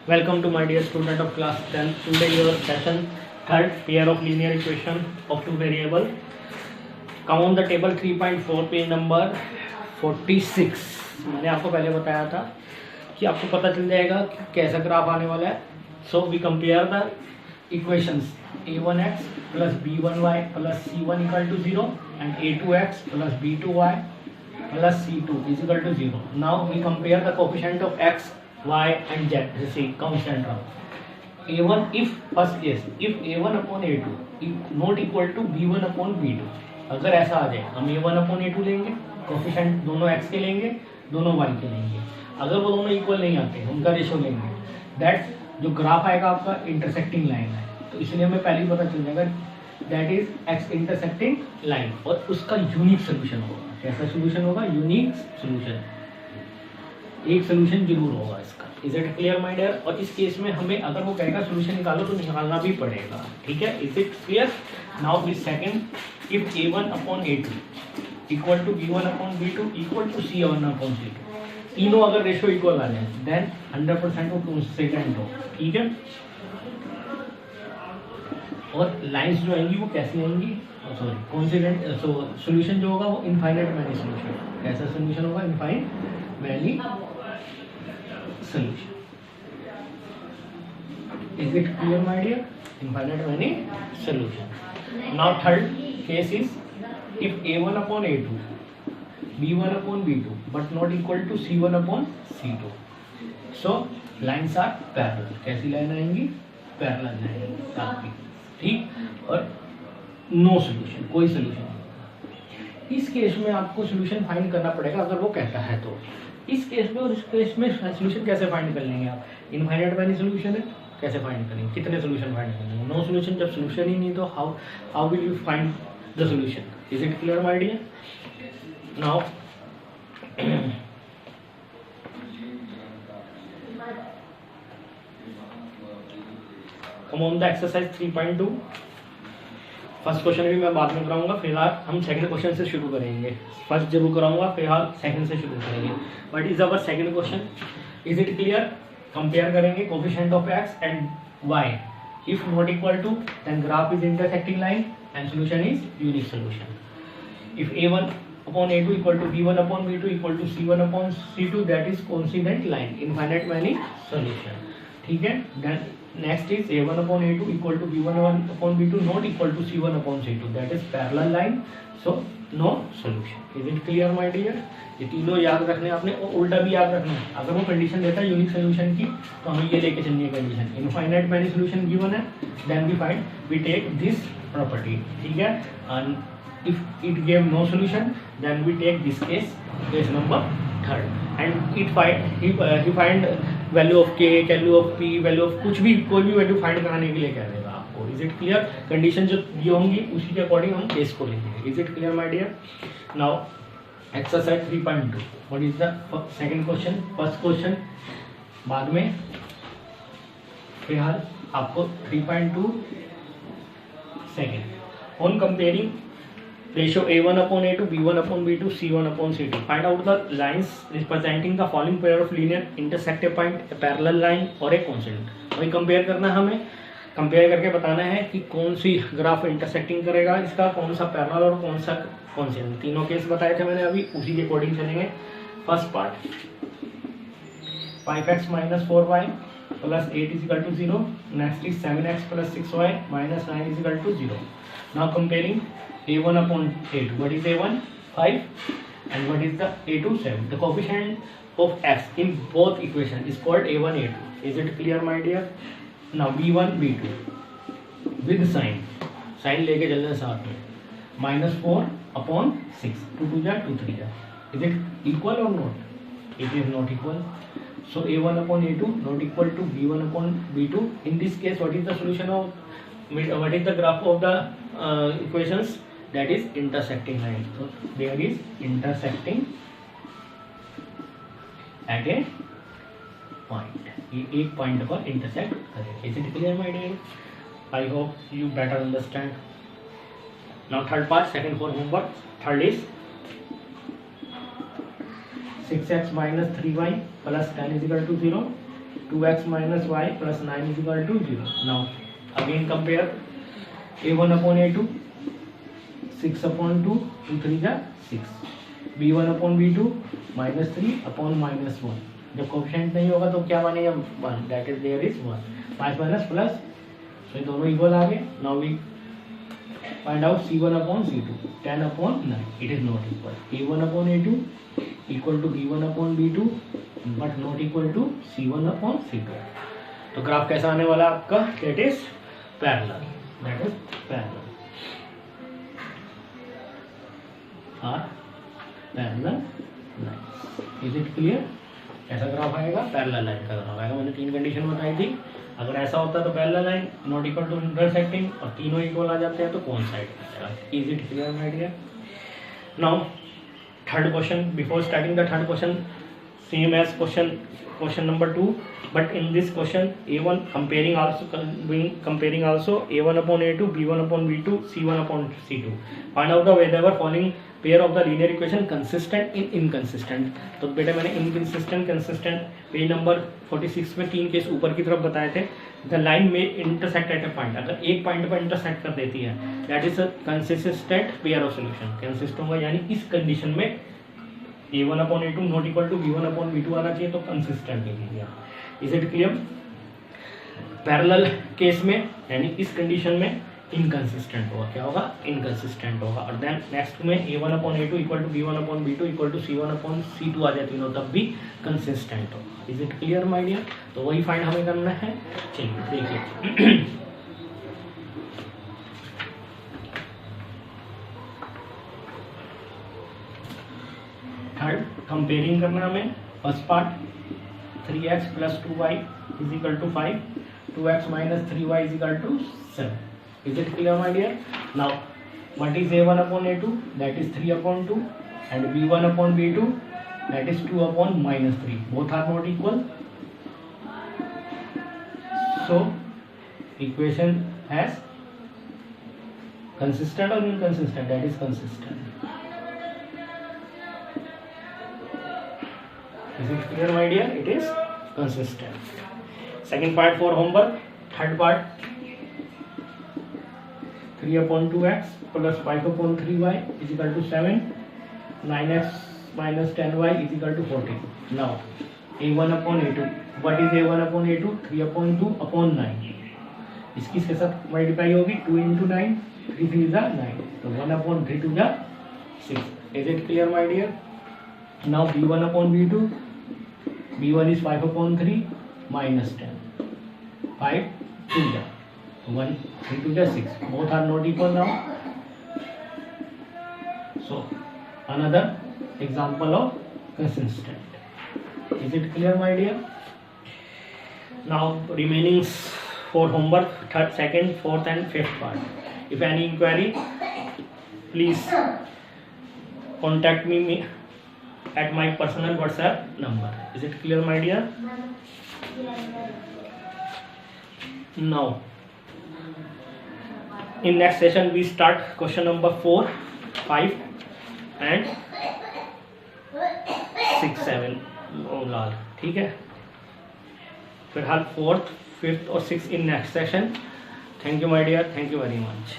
Welcome to my dear student of class 10. Today your session third pair of linear equation of two variable. Come on the table 3.4 page number 46. मैंने आपको पहले बताया था कि आपको पता चल जाएगा कि कैसा ग्राफ आने वाला है. So we compare the equations a1x plus b1y plus c1 equal to 0 and a2x plus b2y plus c2 is equal to 0. Now we compare the coefficient of x, y and z. See constant term. A1 if first case if a1 upon a2 is not equal to b1 upon b2. अगर ऐसा आ जाए हम a1 upon a2 लेंगे, coefficient दोनों x के लेंगे, दोनों y के लेंगे. अगर वो दोनों इक्वल नहीं आते उनका रेशियो लेंगे. दैट जो ग्राफ आएगा आपका इंटरसेक्टिंग लाइन है. तो इसलिए हमें पहले ही पता चल जाएगा that is x intersecting line और उसका यूनिक सोल्यूशन होगा. कैसा सोल्यूशन होगा? Unique solution. एक सोल्यूशन जरूर होगा इसका. Is it clear my dear? और इस केस में हमें अगर वो कहेगा सोल्यूशन निकालो तो निकालना भी पड़ेगा. ठीक है, is it clear? Now with second if a1 upon a2 equal to b1 upon b2 equal to c1 upon c2, तीनों अगर रेशियो इक्वल आ जाए देन 100% वो कोइंसिडेंट हो. ठीक है, और लाइंस जो आएंगी वो कैसी आएंगी? Sorry coincident. सॉल्यूशन जो होगा वो इनफाइनाइट मैनी सॉल्यूशन. कैसा सॉल्यूशन होगा? Infinite many solution. Is it clear my dear? Infinite many solution. Now third case is if a1 upon a2 b1 upon b2 but not equal to c1 upon c2. So lines are parallel. कैसी line आएंगी? Parallel line आपकी. ठीक, और no solution, कोई solution नहीं. इस case में आपको सोल्यूशन फाइंड करना पड़ेगा अगर वो कहता है तो. इस केस में और इस केस में सोल्यूशन कैसे फाइंड कर लेंगे आप? इनफाइनाइट मैनी सोल्यूशन है, कैसे फाइंड करेंगे? कितने सोल्यूशन फाइंड करेंगे? No solution. जब सोल्यूशन ही नहीं तो how will you find the solution? Is it clear my dear? Now come on the exercise 3.2. First question भी मैं बाद में कराऊंगा. फिलहाल हम सेकंड क्वेश्चन से शुरू करेंगे. फर्स्ट जरूर कराऊंगा, फिलहाल सेकंड से शुरू करेंगे. But is our second question. Is it clear? Compare करेंगे coefficient of x and y. If not equal to then graph is intersecting line and solution is unique solution. If a1 upon a2 equal to b1 upon b2 equal to c1 upon c2 that is coincident line. Infinite many solution. ठीक है. Then next is a1 upon a2 equal to b1 upon b2 not equal to c1 upon c2 that is parallel line. So no solution. Is it clear my dear? ये तीनों याद रखने आपने और उल्टा भी याद रखना है. अगर वो कंडीशन देता है यूनिक सोल्यूशन की तो हमें ये लेके चलनी है condition. Infinite many solution given है then we find we take this property. ठीक है, and if it gave no solution then we take this case number third and it find value of k, value of p, value of कुछ भी, कोई भी value find कराने के लिए कह देगा आपको. Is it clear? कंडीशन जो ये होंगी उसी के अकॉर्डिंग हम केस को लेंगे. Is it clear my dear? Now exercise 3.2. What is the second question? First question बाद में. फिलहाल आपको 3.2 second on comparing ratio a1 upon a2 b1 upon b2 c1 upon c2. Find out the lines representing the following pair of linear intersecting point, a parallel line और एक constant. वही compare करना है हमें. कंपेयर करके बताना है कि कौन सी ग्राफ इंटरसेक्टिंग करेगा इसका, कौन सा पैरेलल और कौन सा कॉन्स्टेंट. तीनों केस बताए थे मैंने अभी, उसी के अकॉर्डिंग चलेंगे. First part 5x minus 4y plus 8 is equal to 0. Next is 7x plus 6y minus 9 is equal to 0. Now comparing a1 upon a2. What is a1? 5 and what is the a2? 7. The coefficient of x in both equation is called a1 a2. Is it clear my dear? Now b1 b2 with sign लेके चलना है साथ में. -4 upon 6. 2 2 जा 2 3 जा. Is it equal or not? It is not equal. So a1 upon a2 not equal to b1 upon b2. In this case what is the solution of what is the graph of the equations? That is intersecting line. So there is intersecting at a point. ये एक point पर intersect करेगा. Is it clear my dear? I hope you better understand. Now third part, second for homework. Third is 6x minus 3y plus 10 is equal to 0. 2x minus y plus 9 is equal to 0. Now again compare a1 upon a2, 6 upon 2, 2 3 जा 6, b1 upon b2 minus 3 upon minus 1. जब coefficient नहीं होगा तो क्या बनेगा 1, that is there is 1. Minus minus plus, तो दोनों equal आ गए. Now we find out c1 upon c2, 10 upon 9. It is not equal. a1 upon a2 equal to b1 upon b2 but not equal to c1 upon c2. तो graph कैसा आने वाला आपका? That is parallel. That is parallel. Parallel line. Is it clear? ऐसा graph आएगा, parallel line का graph आएगा. मैंने 3 कंडीशन बताई थी. अगर ऐसा होता तो parallel line not equal to intersecting, और तीनों इक्वल आ जाते हैं तो कौन साइड आ जाएगा. Is it clear my dear? Now third question. Before starting the third question, same as question number 2, but in this question a1 comparing also a1 upon a2, b1 upon b2, c1 upon c2. Find out the whether following pair of the linear equation consistent in inconsistent. तो बेटा मैंने inconsistent consistent page number 46 में 3 case ऊपर की तरफ बताए थे. The line में इंटरसेक्ट एट ए पॉइंट, अगर एक पॉइंट पर इंटरसेक्ट कर देती है that is a consistent pair of solution. Consist होगा यानी इस कंडीशन में a1 upon a2 not equal to b1 upon b2 आना चाहिए, तो कंसिस्टेंट लिख लिया. Is it clear? Parallel case में यानी इस कंडीशन में इनकंसिस्टेंट होगा. क्या होगा? इनकंसिस्टेंट होगा. और देन नेक्स्ट में a1 upon a2 equal to b1 upon b2 equal to c1 upon c2 आ जाए तीनों, तब भी कंसिस्टेंट होगा. Is it clear my dear? तो वही फाइंड हमें करना है. चलिए देखिए. थर्ड कंपेयरिंग करना हमें. First part 3x plus 2y is equal to 5, 2x minus 3y is equal to 7. Is it clear my dear? Now what is a1 upon a2? That is 3 upon 2, and b1 upon b2 that is 2 upon minus 3. Both are not equal, so equation has consistent or inconsistent? That is consistent. Is it clear my dear? It is consistent. Second part for homework. Third part 3 upon 2x plus 5 upon 3y is equal to 7. 9x minus 10y is equal to 14. Now a1 upon a2. What is a1 upon a2? 3 upon 2 upon 9. इसकी इसके साथ multiply होगी. 2 into 9, 3 3 is 9. तो 1 upon 3 2 is 6. Is it clear my dear? Now b1 upon b2. b1 is 5 upon 3 minus 10. 5 2 ja 1, 3 2 ja 6. Both are not equal now. So another example of consistent. Is it clear my dear? Now remaining for homework, third, second, fourth and fifth part. If any inquiry, please contact me at my personal WhatsApp number. Is it clear my dear? Now in next session we start question number 4, 5 and 6, 7. लाल ठीक है. फिलहाल 4th, 5th और 6th in next session. Thank you my dear. Thank you very much.